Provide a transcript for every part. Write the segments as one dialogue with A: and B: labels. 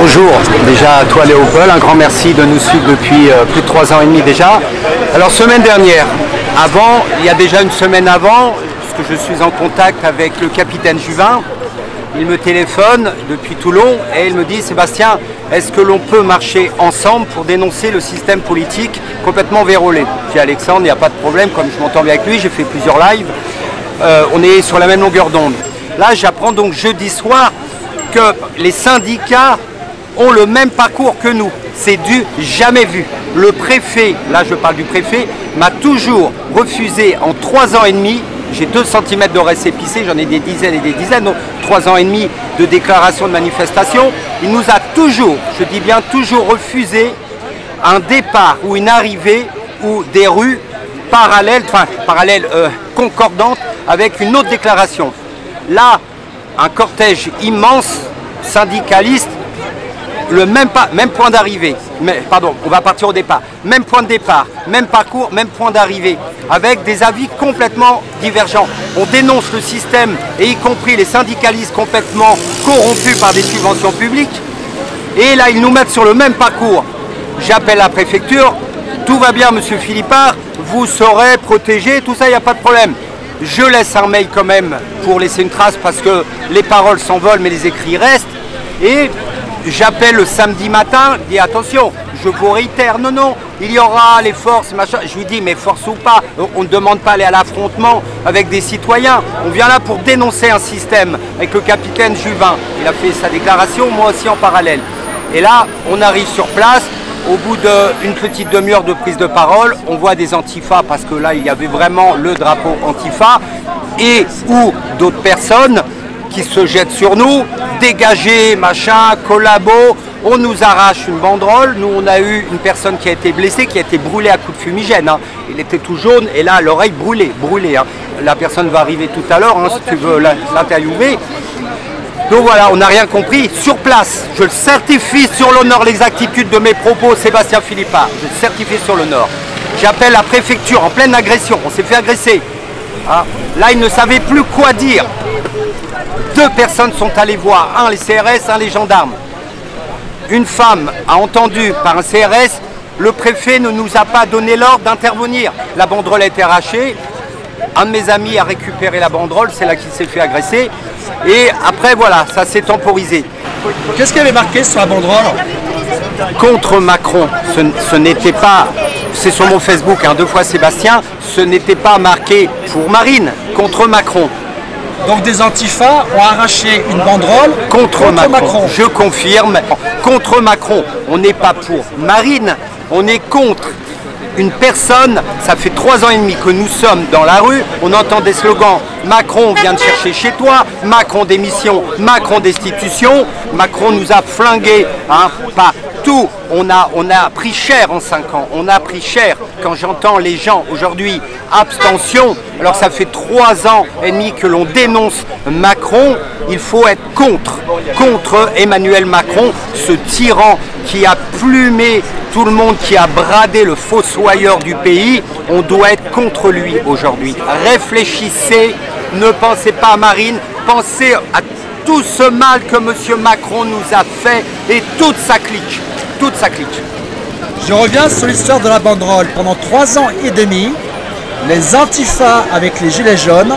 A: Bonjour, déjà à toi Léopold, un grand merci de nous suivre depuis plus de 3 ans et demi déjà. Alors semaine dernière, il y a déjà une semaine avant, puisque je suis en contact avec le capitaine Juvin, il me téléphone depuis Toulon et il me dit: Sébastien, est-ce que l'on peut marcher ensemble pour dénoncer le système politique complètement vérolé? Je dis: Alexandre, il n'y a pas de problème, comme je m'entends bien avec lui, j'ai fait plusieurs lives, on est sur la même longueur d'onde. Là j'apprends donc jeudi soir que les syndicats ont le même parcours que nous. C'est du jamais vu. Le préfet, là je parle du préfet, m'a toujours refusé en 3 ans et demi, j'ai 2 cm de récépissé, j'en ai des dizaines et des dizaines, donc 3 ans et demi de déclaration de manifestation. Il nous a toujours, je dis bien toujours, refusé un départ ou une arrivée ou des rues parallèles, concordantes avec une autre déclaration. Là, un cortège immense, syndicaliste, le même point d'arrivée, pardon, on va partir au départ, même point de départ, même parcours, même point d'arrivée, avec des avis complètement divergents. On dénonce le système, et y compris les syndicalistes complètement corrompus par des subventions publiques, et là ils nous mettent sur le même parcours. J'appelle la préfecture, tout va bien monsieur Philippard, vous serez protégé, tout ça, il n'y a pas de problème. Je laisse un mail quand même pour laisser une trace parce que les paroles s'envolent mais les écrits restent. Et j'appelle le samedi matin, je dis attention, je vous réitère, non, il y aura les forces, machin. Je lui dis mais force ou pas, on ne demande pas aller à l'affrontement avec des citoyens. On vient là pour dénoncer un système avec le capitaine Juvin. Il a fait sa déclaration, moi aussi en parallèle. Et là, on arrive sur place. Au bout d'une petite demi-heure de prise de parole, on voit des antifas, parce que là, il y avait vraiment le drapeau antifa, et ou d'autres personnes qui se jettent sur nous, dégagés, machin, collabo, on nous arrache une banderole. Nous, on a eu une personne qui a été blessée, qui a été brûlée à coups de fumigène. Hein. Il était tout jaune, et là, l'oreille brûlée. Hein. La personne va arriver tout à l'heure, hein, si tu veux l'interviewer. Donc voilà, on n'a rien compris. Sur place, je le certifie sur l'honneur, l'exactitude de mes propos, Sébastien Philippard. Je le certifie sur l'honneur. J'appelle la préfecture en pleine agression. On s'est fait agresser. Hein. Là, ils ne savaient plus quoi dire. 2 personnes sont allées voir. Un, les CRS, un, les gendarmes. Une femme a entendu par un CRS, le préfet ne nous a pas donné l'ordre d'intervenir. La banderole a été arrachée. Un de mes amis a récupéré la banderole, c'est là qu'il s'est fait agresser. Et après, voilà, ça s'est temporisé.
B: Qu'est-ce qu'il y avait marqué sur la banderole?
A: Contre Macron. Ce n'était pas, c'est sur mon Facebook, hein, 2 fois Sébastien, ce n'était pas marqué pour Marine, contre Macron.
B: Donc des antifas ont arraché une banderole
A: contre Macron. Je confirme, contre Macron. On n'est pas pour Marine, on est contre une personne. Ça fait 3 ans et demi que nous sommes dans la rue, on entend des slogans: Macron vient de chercher chez toi, Macron démission, Macron destitution. Macron nous a flingué, hein, pas tout. On a pris cher en 5 ans, on a pris cher. Quand j'entends les gens aujourd'hui, abstention, alors ça fait 3 ans et demi que l'on dénonce Macron, il faut être contre Emmanuel Macron, ce tyran qui a plumé tout le monde, qui a bradé le fossoyeur du pays. On doit être contre lui aujourd'hui. Réfléchissez, ne pensez pas à Marine, pensez à tout ce mal que M. Macron nous a fait et toute sa clique. Toute sa clique.
B: Je reviens sur l'histoire de la banderole. Pendant 3 ans et demi, les antifas avec les gilets jaunes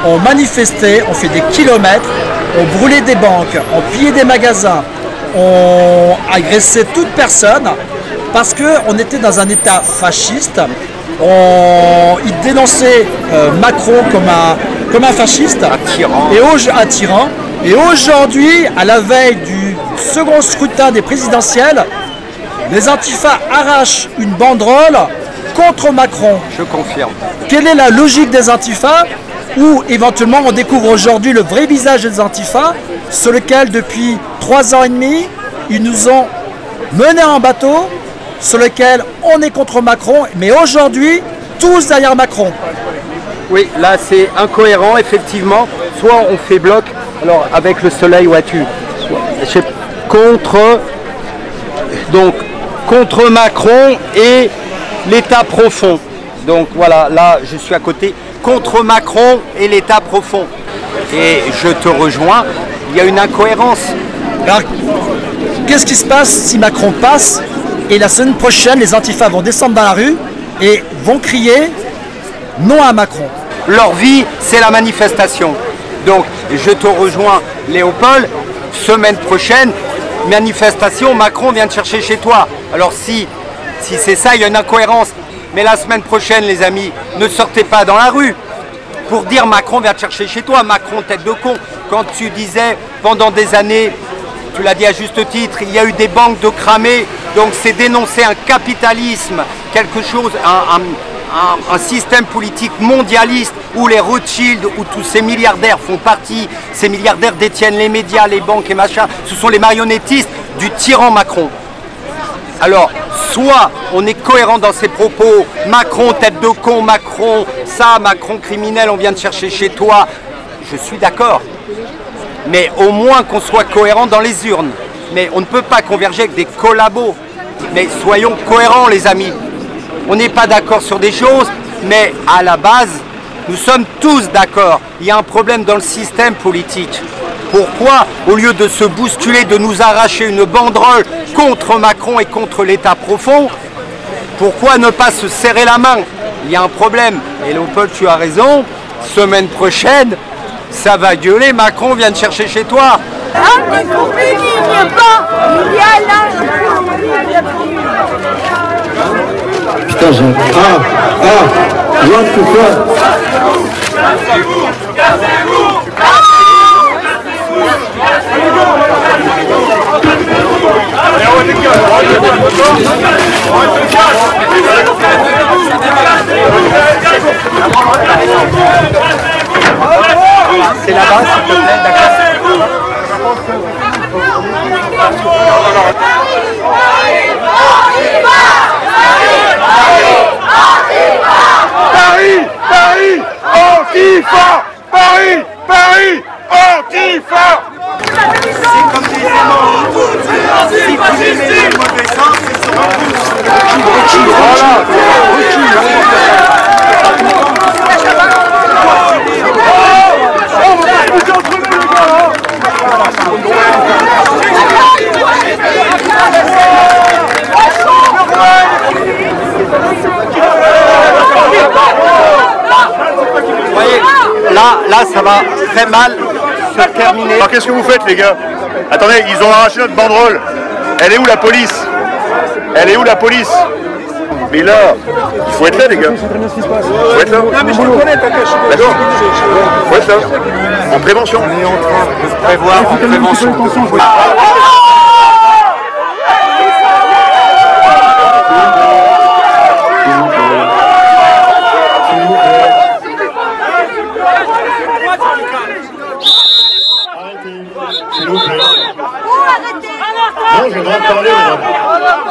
B: ont manifesté, ont fait des kilomètres, ont brûlé des banques, ont pillé des magasins, ont agressé toute personne parce qu'on était dans un état fasciste. Ils dénonçaient Macron comme un fasciste, un tyran. Et aujourd'hui, à la veille du second scrutin des présidentielles, les antifas arrachent une banderole contre Macron.
A: Je confirme.
B: Quelle est la logique des antifas? Ou éventuellement on découvre aujourd'hui le vrai visage des antifas, sur lequel depuis 3 ans et demi, ils nous ont menés en bateau, sur lequel on est contre Macron, mais aujourd'hui, tous derrière Macron.
A: Oui, là c'est incohérent, effectivement. Soit on fait bloc, alors avec le soleil, vois-tu, contre Macron et l'État profond. Donc voilà, là je suis à côté, contre Macron et l'État profond. Et je te rejoins, il y a une incohérence.
B: Alors, Qu'est-ce qui se passe si Macron passe et la semaine prochaine, les antifas vont descendre dans la rue et vont crier non à Macron?
A: Leur vie, c'est la manifestation. Donc, je te rejoins, Léopold, semaine prochaine, manifestation, Macron vient te chercher chez toi. Alors si c'est ça, il y a une incohérence. Mais la semaine prochaine, les amis, ne sortez pas dans la rue pour dire Macron vient te chercher chez toi. Macron, tête de con. Quand tu disais pendant des années, tu l'as dit à juste titre, il y a eu des banques de cramés. Donc c'est dénoncer un capitalisme, quelque chose, un système politique mondialiste où les Rothschild, où tous ces milliardaires font partie, ces milliardaires détiennent les médias, les banques et machin, ce sont les marionnettistes du tyran Macron. Alors, soit on est cohérent dans ses propos, Macron tête de con, Macron ça, Macron criminel, on vient de chercher chez toi, je suis d'accord. Mais au moins qu'on soit cohérent dans les urnes. Mais on ne peut pas converger avec des collabos. Mais soyons cohérents les amis. On n'est pas d'accord sur des choses, mais à la base, nous sommes tous d'accord. Il y a un problème dans le système politique. Pourquoi, au lieu de se bousculer, de nous arracher une banderole contre Macron et contre l'État profond, pourquoi ne pas se serrer la main? Il y a un problème. Et Léopold, tu as raison, semaine prochaine, ça va gueuler, Macron vient te chercher chez toi.
C: Putain, j'ai... what the fuck?
A: C'est là-bas, s'il te plaît, d'accord.
D: Paris, Paris, Antifa! Paris, Paris, Antifa!
A: C'est comme des aimants. Si vous aimez le mauvais sens, c'est sur Vous voyez, là, ça va très mal se terminer.
D: Alors qu'est-ce que vous faites les gars? Attendez, ils ont arraché notre banderole. Elle est où la police? Elle est où la police? Mais là, il faut être là les gars. Il faut être là. Non mais je te connais, t'inquiète. D'accord. Il faut être là. En prévention.
A: On est en train de prévoir en prévention.
C: S'il vous plaît. Non, j'ai le droit de parler, madame.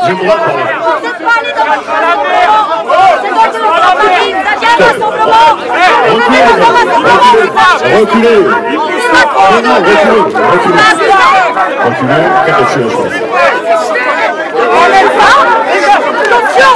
C: J'ai le droit de parler.
E: Vous n'êtes pas allé dans votre rassemblement. C'est dans votre rassemblement. Ça vient de rassemblement.
C: Reculez. Non, reculez. Reculez, qu'est-ce que c'est la chose?
E: On n'aime pas. Attention.